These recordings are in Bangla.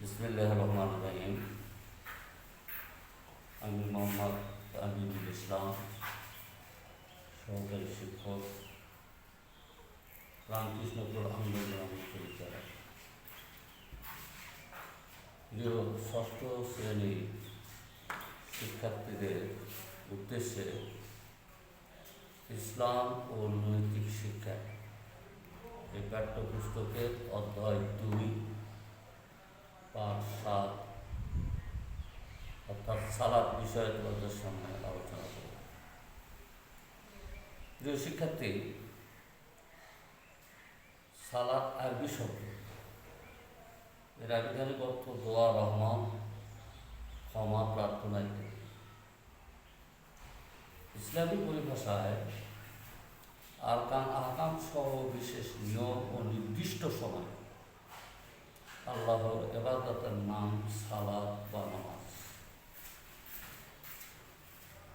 বিসমিল্লাহির রহমানির রহিম। আমি মোহাম্মদ আমিনুল ইসলাম, সহকারী শিক্ষক, রামকৃষ্ণপুর আন্দোলন বিশ্ববিদ্যালয়। প্রিয় ষষ্ঠ শ্রেণী শিক্ষার্থীদের উদ্দেশ্যে ইসলাম ও নৈতিক শিক্ষা এই পাঠ্যপুস্তকের অধ্যায় 2 পাঠ 7 অর্থাৎ সালাত বিষয়ে তোমাদের সামনে আলোচনা করব। প্রিয় শিক্ষার্থী, সালাত আরবি শব্দ, এর আবিধানিক অর্থ দোয়া, রহমান, ক্ষমা, প্রার্থনা ইত্যাদি। ইসলামী পরিভাষায় আরকান আহকাম সহ বিশেষ নিয়ম ও নির্দিষ্ট সময় আল্লাহর ইবাদতের নাম সালাত বা নামাজ।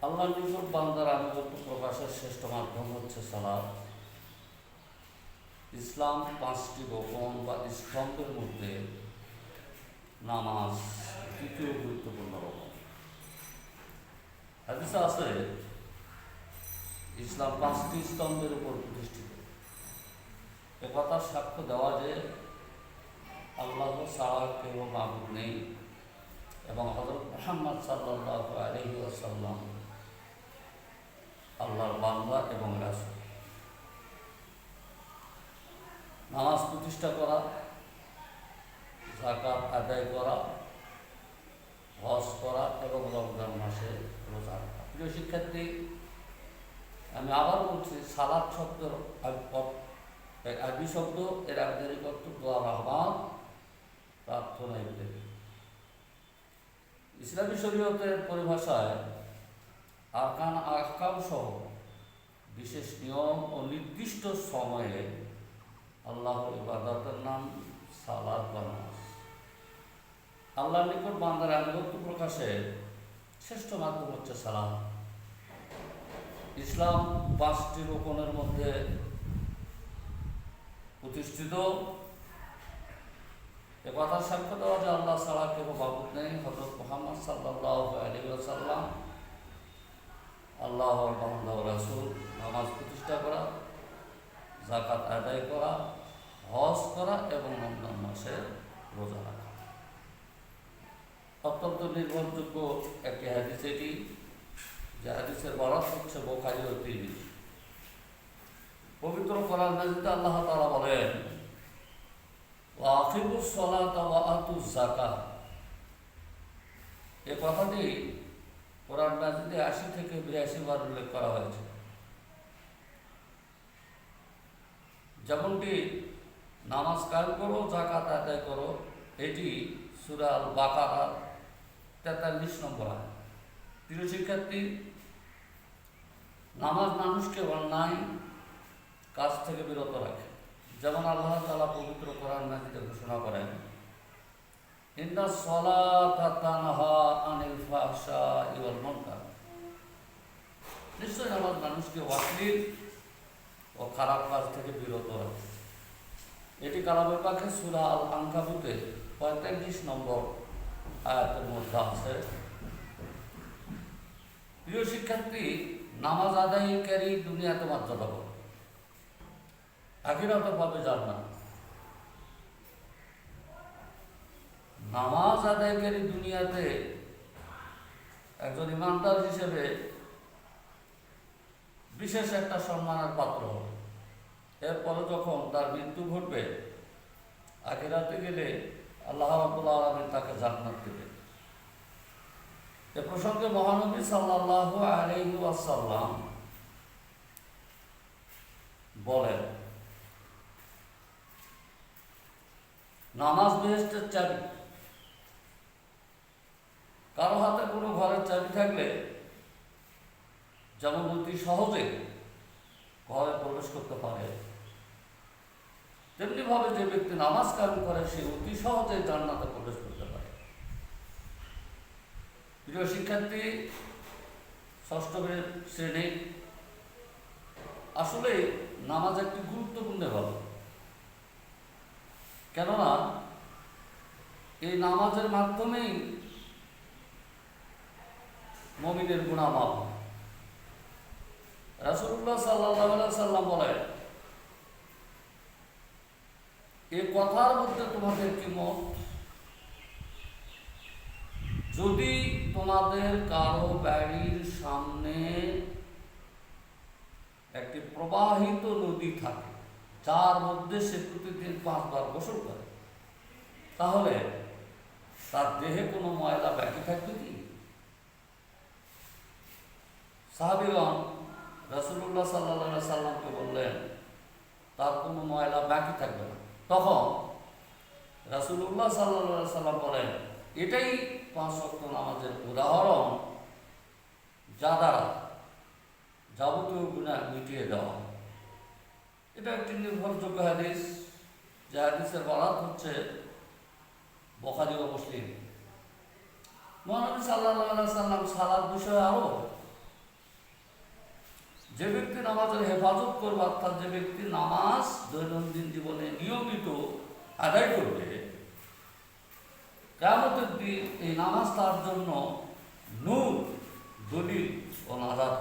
আল্লাহর নিকট বান্দার আনুগত্য প্রকাশের শ্রেষ্ঠ মাধ্যম হচ্ছে সালাত। ইসলাম 5টি রোকন বা স্তম্ভের মধ্যে নামাজ তৃতীয় গুরুত্বপূর্ণ রকম। হাদিসে আছে ইসলাম 5টি স্তম্ভের উপর প্রতিষ্ঠিত। একথা সাক্ষ্য দেওয়া যে আল্লাহ ছাড়া কেউ মাবুদ নেই এবং হযরত মুহাম্মদ সাল্লাল্লাহু আলাইহি ওয়াসাল্লাম আল্লাহর বান্দা এবং রাসূল। নামাজ প্রতিষ্ঠা করা, যাকাত আদায় করা, হজ করা এবং রমজান মাসে রোজা রাখা। প্রিয় শিক্ষার্থী, আমি আবার বলছি, সালাত শব্দের আরবি শব্দ, এর আবিধানিক অর্থ দোয়া, রহমান, প্রার্থনা ইত্যাদি। ইসলামী শরীয়তের পরিভাষায় আরকান আহকাম সহ বিশেষ নিয়ম ও নির্দিষ্ট সময়ে আল্লাহর ইবাদতের নাম সালাত বা নামাজ। আল্লাহর নিকট বান্দার আনুগত্য প্রকাশের শ্রেষ্ঠ মাধ্যম হচ্ছে সালাত। ইসলাম 5টি রোকনের মধ্যে প্রতিষ্ঠিত। একথা সাক্ষ্য দেওয়া যে আল্লাহ ছাড়া কেউ মাবুদ নেই, হযরত মুহাম্মদ সাল্লাল্লাহু আলাইহি ওয়াসাল্লাম আল্লাহর বান্দা ও রাসূল। নামাজ প্রতিষ্ঠা করা, যাকাত আদায় করা, হজ করা এবং রমজান মাসে রোজা রাখা। অত্যন্ত নির্ভরযোগ্য একটি হাদিস এটি, যে হাদিসের বরাত হচ্ছে বুখারী ও তিরমিজি। পবিত্র কোরআন মাজিদে আল্লাহ তাআলা বলেন, ওয়া আকিমুস সালাতা ওয়া আতুজ যাকাত। এই কথাটি কোরআন মাজিদে 80 থেকে 82 বার উল্লেখ করা হয়েছে। যেমনটি নামাজ কায়েম করো, যাকাত আদায় করো, এটি সূরা আল বাকারার 43 নম্বর আয়াত। প্রিয় শিক্ষার্থী, নামাজ মানুষকে অন্যায় কাজ থেকে বিরত রাখে। যেমন আল্লাহ তাআলা পবিত্র কোরআন মাজিদে ঘোষণা করেন, ইন্নাস সালাতা তানহা আনিল ফাহশাই ওয়াল মুনকার। নিশ্চয় নামাজ মানুষকে অশ্লীল ও খারাপ কাজ থেকে বিরত রাখে। এটি কালামে পাকে সূরা আল আনকাবুতের 45 নম্বর আয়াতের মধ্যে আছে। প্রিয় শিক্ষার্থী, নামাজ আদায়কারী দুনিয়াতে মর্যাদা পাবে, আখিরাতে পাবে জান্নাত। নামাজ আদায়কারী দুনিয়াতে একজন ইমানদার হিসেবে বিশেষ একটা সম্মানের পাত্র হবে। এরপরে যখন তার মৃত্যু ঘটবে, আখিরাতে গেলে আল্লাহ রাব্বুল আলামিন তাকে জান্নাত দেবে। এ প্রসঙ্গে মহানবী সাল্লাল্লাহু আলাইহি ওয়াসাল্লাম বলেন, নামাজ বেহেশতের চাবি। কারো হাতে কোনো ঘরের চাবি থাকলে যেমন অতি সহজে ঘরে প্রবেশ করতে পারে, তেমনি ভাবে যে ব্যক্তি নামাজ কায়েম করে সে অতি সহজে জান্নাতে প্রবেশ করতে পারে। প্রিয় শিক্ষার্থী, ষষ্ঠ শ্রেণী, আসলে নামাজ একটি গুরুত্বপূর্ণ ভাব। কেননা এই নামাজের মাধ্যমেই মুমিনের গুনাহ মাফ হয়। রাসূলুল্লাহ সাল্লাল্লাহু আলাইহি সাল্লাম বলেন, এই কথার মধ্যে তোমাদের কি মত? যদি তোমাদের কারো বাড়ির সামনে একটি প্রবাহিত নদী থাকে, যার মধ্যে সে প্রতিদিন 5 বার গোসল করে, তাহলে তার দেহে কোনো ময়লা বাকি থাকবে কি? সাহাবীগণ রাসূলুল্লাহ সাল্লাল্লাহু আলাইহি সাল্লামকে বললেন, তার কোনো ময়লা বাকি থাকবে না। তখন রাসূলুল্লাহ সাল্লাল্লাহু আলাইহি সাল্লাম বলেন, এটাই 5 ওয়াক্ত নামাজের উদাহরণ, যা দ্বারা যাবতীয় গুনাহ মিটিয়ে দেওয়া। এটা একটি নির্ভরযোগ্য হাদিস, যে হাদিসের বরাত হচ্ছে বুখারী ও মুসলিম। মহানবী সাল্লাল্লাহু আলাইহি সাল্লাম সালাত বিষয়ে আরো, যে ব্যক্তি নামাজের হেফাজত করবে, অর্থাৎ যে ব্যক্তি নামাজ দৈনন্দিন জীবনে নিয়মিত আদায় করবে, কিয়ামতের দিন এই নামাজ তার জন্য নূর, দলিল ও নাজাত।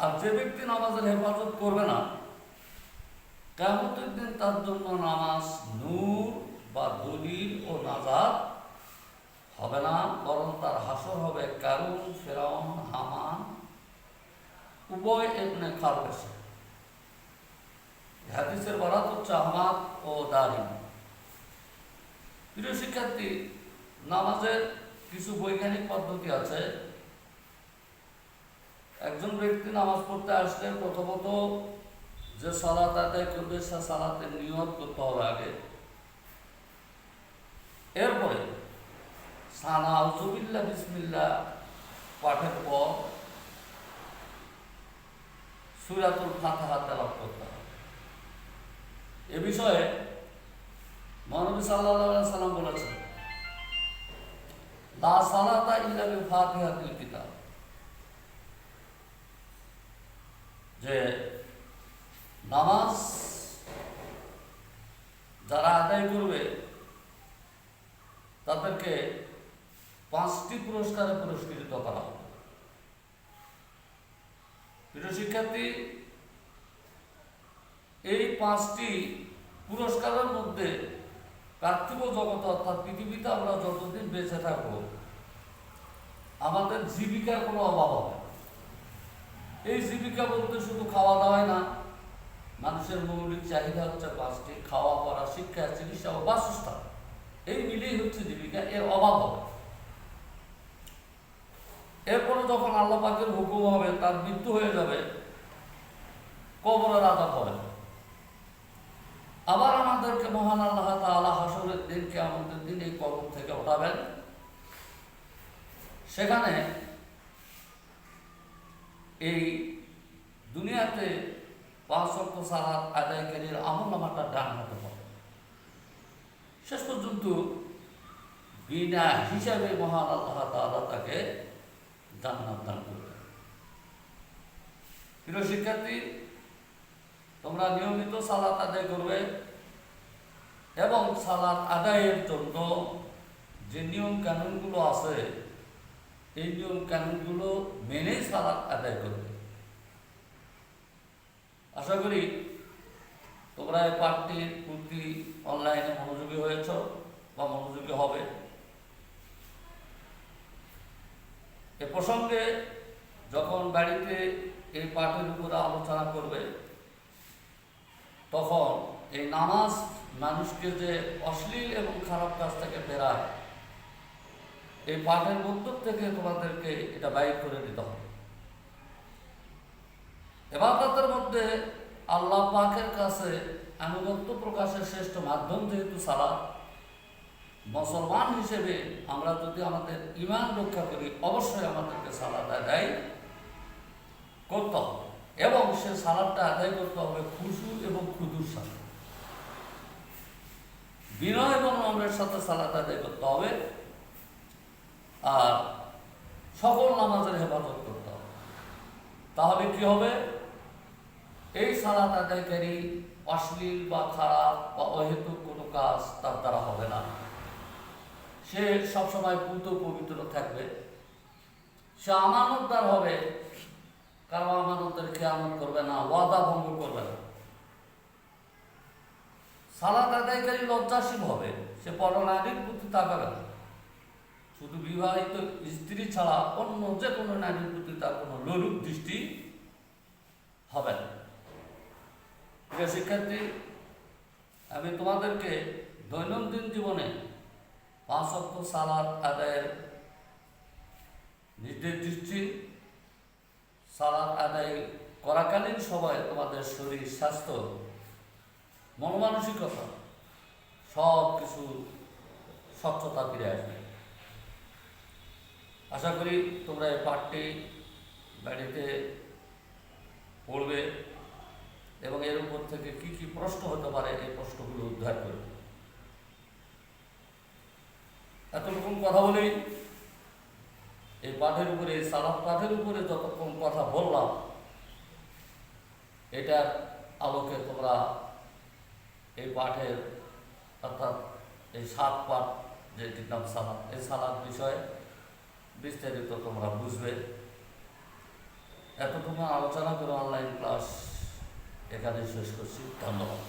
আর যে ব্যক্তি নামাজের হেফাজত করবে না, কিয়ামতের দিন তার জন্য নামাজ নূর বা দলিল ও নাজাত হবে না, বরং তার হাসর হবে কারুন, ফিরআউন, হামান, উভয় ইবনে খালদ। হাদিসের বরাত হচ্ছে আহমদ ও দারিমি। প্রিয় শিক্ষার্থী, নামাজের কিছু বৈজ্ঞানিক পদ্ধতি আছে। একজন ব্যক্তি নামাজ পড়তে আসলে প্রথমত যে সালাত আদায় করবে, সে সালাতের নিয়ত করতে হবে আগে। এরপরে সানা আউযুবিল্লাহ বিসমিল্লাহ পাঠের পর সূরাতুল ফাতিহা তেলাওয়াত করতে হবে। এ বিষয়ে মহানবী সাল্লাল্লাহু আলাইহি সাল্লাম বলেছেন, লা সালাতা ইল্লা বিফাতিহাতিল কিতাব, যে নামাজ যারা আদায় করবে তাদেরকে 5টি পুরস্কারে পুরস্কৃত করা হবে। প্রিয় শিক্ষার্থী, এই 5টি পুরস্কারের মধ্যে পার্থিব জগৎ, অর্থাৎ পৃথিবীতে আমরা যতদিন বেঁচে থাকবো, আমাদের জীবিকার কোনো অভাব হবে। এই জীবিকা বলতে শুধু খাওয়া দাওয়াই না, মানুষের মৌলিক চাহিদা হচ্ছে 5টি: খাওয়া, পড়া, শিক্ষা, চিকিৎসা ও বাসস্থান। এই মিলেই হচ্ছে জীবিকা, এর অভাব হবে। এরপরে যখন আল্লাহ পাকের হুকুম হবে, তার মৃত্যু হয়ে যাবে, কবরের আযাব হবে। আবার আমাদেরকে মহান আল্লাহ তাআলা হাসরের দিন, কিয়ামতের দিন এই কবর থেকে উঠাবেন। সেখানে এই দুনিয়াতে 5 ওয়াক্ত সালাত আদায়কারীর আমলনামাটা ডান হাতে পাবে। শেষ পর্যন্ত বিনা হিসাবে মহান আল্লাহ তাআলা তাকে জান্নাত দান করবেন। প্রিয় শিক্ষার্থী, তোমরা নিয়মিত সালাত আদায় করবে এবং সালাত আদায়ের জন্য যে নিয়ম কানুনগুলো আছে, এই নিয়ম কানুনগুলো মেনেই সালাত আদায় করবে। আশা করি তোমরা এই পাঠটির প্রতি অনলাইনে মনোযোগী হয়েছ বা মনোযোগী হবে। এ প্রসঙ্গে যখন বাড়িতে এই পাঠের উপরে আলোচনা করবে, তখন এই নামাজ মানুষকে যে অশ্লীল এবং খারাপ কাজ থেকে ফেরায়, এই পাঠের মধ্য থেকে তোমাদেরকে এটা বাইর করে দিতে হবে। ইবাদতের মধ্যে আল্লাহ পাকের কাছে আনুগত্য প্রকাশের শ্রেষ্ঠ মাধ্যম যেহেতু সালাত, মুসলমান হিসেবে আমরা যদি আমাদের ঈমান রক্ষা করি, অবশ্যই আমাদেরকে সালাত আদায় করতে হবে এবং সে সালাতটা আদায় করতে হবে খুশু এবং খুদুর সাথে, বিনয় এবং নম্রের সাথে সালাত আদায় করতে হবে। আর সকল নামাজের হেফাজত করতে হবে। তাহলে কি হবে? এই সালাত আদায়কারী অশ্লীল বা খারাপ বা অহেতুক কোনো কাজ তার দ্বারা হবে না। সে সবসময় পূত পবিত্র থাকবে, সে আমানতদার হবে, কারো আমানতের খেয়ানত করবে না, ওয়াদা ভঙ্গ করবে না। সালাত আদায়কারী লজ্জাশীল হবে, সে পরনারীর প্রতি তাকাবে না। শুধু বিবাহিত স্ত্রী ছাড়া অন্য যে কোনো নারীর প্রতি তার কোনো লোলুপ দৃষ্টি হবে না। প্রিয় শিক্ষার্থী, আমি তোমাদেরকে দৈনন্দিন জীবনে 5 ওয়াক্ত সালাত আদায়ের নির্দেশ দিচ্ছি। সালাত আদায় করাকালীন সময় তোমাদের শরীর, স্বাস্থ্য, মন মানসিকতা সব কিছু স্বচ্ছতা ফিরে আসবে। আশা করি তোমরা এই পাঠটি বাড়িতে পড়বে এবং এর উপর থেকে কি কি প্রশ্ন হতে পারে এই প্রশ্নগুলো উদ্ধার করবে। এতটুকু কথা বলেই এই পাঠের উপরে, এই সালাত পাঠের উপরে যতক্ষণ কথা বললাম, এটার আলোকে তোমরা এই পাঠের অর্থাৎ এই 7 পাঠ যেটির নাম সালাত, এই সালাত বিষয়ে বিস্তারিত তোমরা বুঝবে। এতটুকু আলোচনা করে অনলাইন ক্লাস এখানে শেষ করছি। ধন্যবাদ।